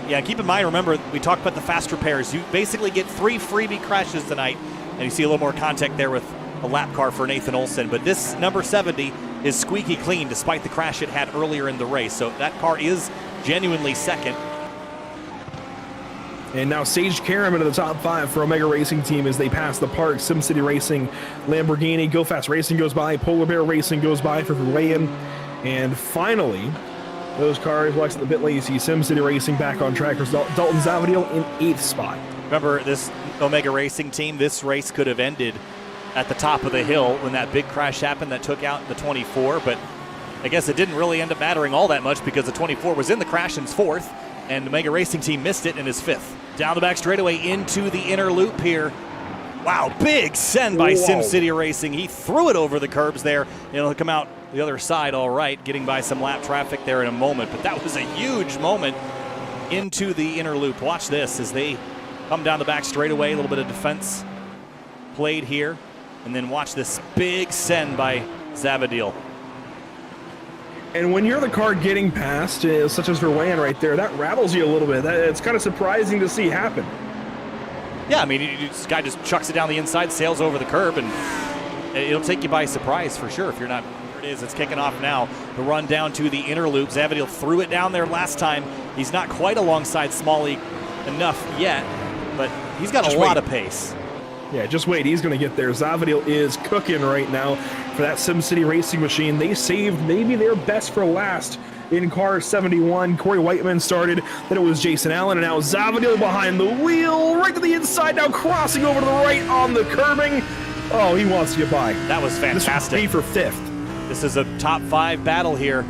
Yeah, keep in mind, remember, we talked about the faster pairs. You basically get 3 freebie crashes tonight, and you see a little more contact there with a lap car for Nathan Olson. But this number 70 is squeaky clean despite the crash it had earlier in the race. So that car is genuinely second. And now Sage Karam into the top 5 for Omega Racing Team as they pass the Park, SimCity Racing, Lamborghini, Go Fast Racing goes by, Polar Bear Racing goes by for Verwayen. And finally, those cars watching the pit lane, you see SimCity Racing back on track for Dalton Zavadil in 8th spot. Remember, this Omega Racing Team, this race could have ended at the top of the hill when that big crash happened that took out the 24, but I guess it didn't really end up mattering all that much because the 24 was in the crash and is 4th, and the Omega Racing Team missed it and is 5th. Down the back straightaway into the inner loop here. Wow, big send by SimCity Racing. He threw it over the curbs there. It'll come out the other side all right, getting by some lap traffic there in a moment, but that was a huge moment into the inner loop. Watch this as they come down the back straightaway, a little bit of defense played here, and then watch this big send by Zavadil. And when you're the car getting past, such as Verwayen right there, that rattles you a little bit. It's kind of surprising to see happen. Yeah, I mean, this guy just chucks it down the inside, sails over the curb, and it'll take you by surprise for sure if you're not. There it is, it's kicking off now. The run down to the inner loop. Zavadil threw it down there last time. He's not quite alongside Smalley enough yet, but he's got a lot of pace. Yeah, just wait. He's going to get there. Zavadil is cooking right now for that SimCity Racing machine. They saved maybe their best for last in car 71. Corey Whiteman started. Then it was Jason Allen, and now Zavadil behind the wheel, right to the inside, now crossing over to the right on the curbing. Oh, he wants to get by. That was fantastic. This would be for 5th. This is a top 5 battle here.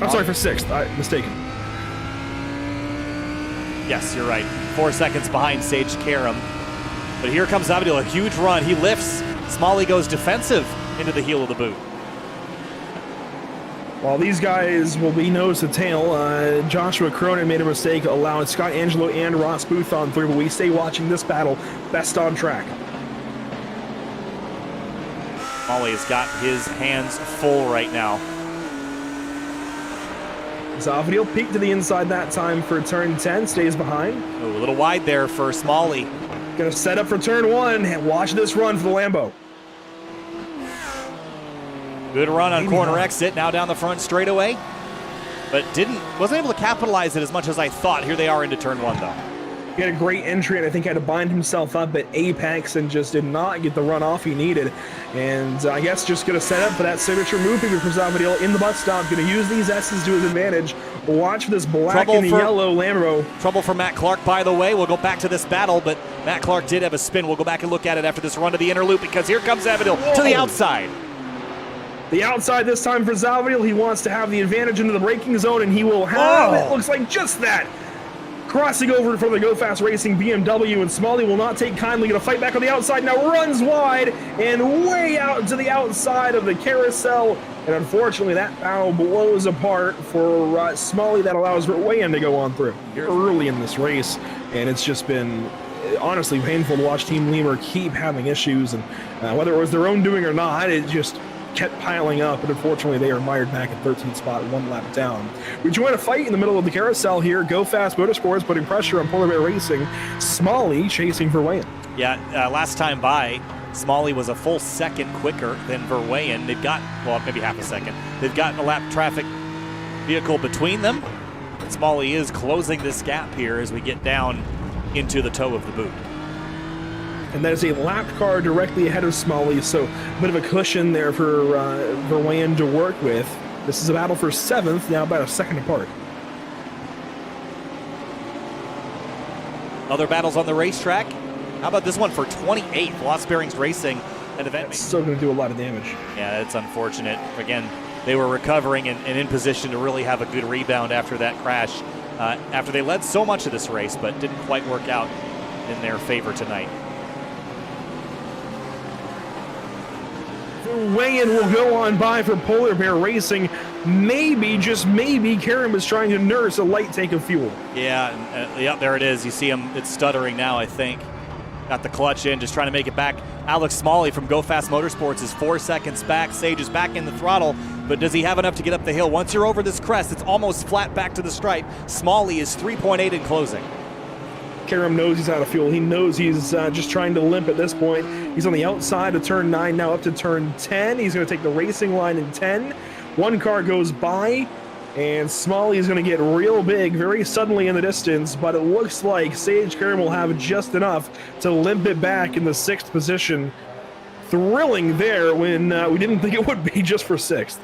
I'm sorry, for 6th. I'm mistaken. Yes, you're right. 4 seconds behind Sage Karam. But here comes Zavadil, a huge run. He lifts. Smalley goes defensive into the heel of the boot. While these guys will be nose to tail, Joshua Cronin made a mistake, allowing Scott Angelo and Ross Booth on through, but we stay watching this battle. Best on track. Smalley has got his hands full right now. Zavadil peeked to the inside that time for turn 10, stays behind. Oh, a little wide there for Smalley. Gonna set up for turn 1 and watch this run for the Lambo. Good run on corner exit, now down the front straightaway, but wasn't able to capitalize it as much as I thought. Here they are into turn 1 though. He had a great entry and I think had to bind himself up at apex and just did not get the run off he needed. And I guess just gonna set up for that signature move for Zavadil in the bus stop. Gonna use these S's to his advantage. Watch for this black and yellow Lambo. Trouble for Matt Clark, by the way. We'll go back to this battle, but Matt Clark did have a spin. We'll go back and look at it after this run to the inner loop because here comes Zavadil to the outside. The outside this time for Zavadil. He wants to have the advantage into the braking zone, and he will have it. Looks like just that. Crossing over from the Go Fast Racing BMW, and Smalley will not take kindly. Going to fight back on the outside now, runs wide and way out to the outside of the carousel. And unfortunately, that battle blows apart for Smalley. That allows Verwayen to go on through early in this race, and it's just been honestly painful to watch Team Lemur keep having issues, and whether it was their own doing or not, it just kept piling up, and unfortunately they are mired back at 13th spot, 1 lap down. We join a fight in the middle of the carousel here. Go Fast Motorsports putting pressure on Polar Bear Racing. Smalley chasing Verwayen. Yeah, last time by, Smalley was a full second quicker than Verwayen. They've got, well, maybe half a second. They've got a lap traffic vehicle between them. Smalley is closing this gap here as we get down into the toe of the boot. And that is a lap car directly ahead of Smalley, so a bit of a cushion there for Verwayen to work with. This is a battle for 7th, now about a second apart. Other battles on the racetrack. How about this one for 28th? Lost Bearings Racing, an event. It's still going to do a lot of damage. Yeah, it's unfortunate. Again, they were recovering and in position to really have a good rebound after that crash, after they led so much of this race, but didn't quite work out in their favor tonight. Verwayen will go on by for Polar Bear Racing. Maybe, just maybe, Karam is trying to nurse a light tank of fuel. Yeah, there it is. You see him, it's stuttering now, I think. Got the clutch in, just trying to make it back. Alex Smalley from Go Fast Motorsports is 4 seconds back. Sage is back in the throttle, but does he have enough to get up the hill? Once you're over this crest, it's almost flat back to the stripe. Smalley is 3.8 in closing. Karam knows he's out of fuel. He knows he's just trying to limp at this point. He's on the outside of turn 9, now up to turn 10. He's going to take the racing line in 10. One car goes by, and Smalley is going to get real big very suddenly in the distance, but it looks like Sage Karam will have just enough to limp it back in the 6th position. Thrilling there when we didn't think it would be, just for 6th.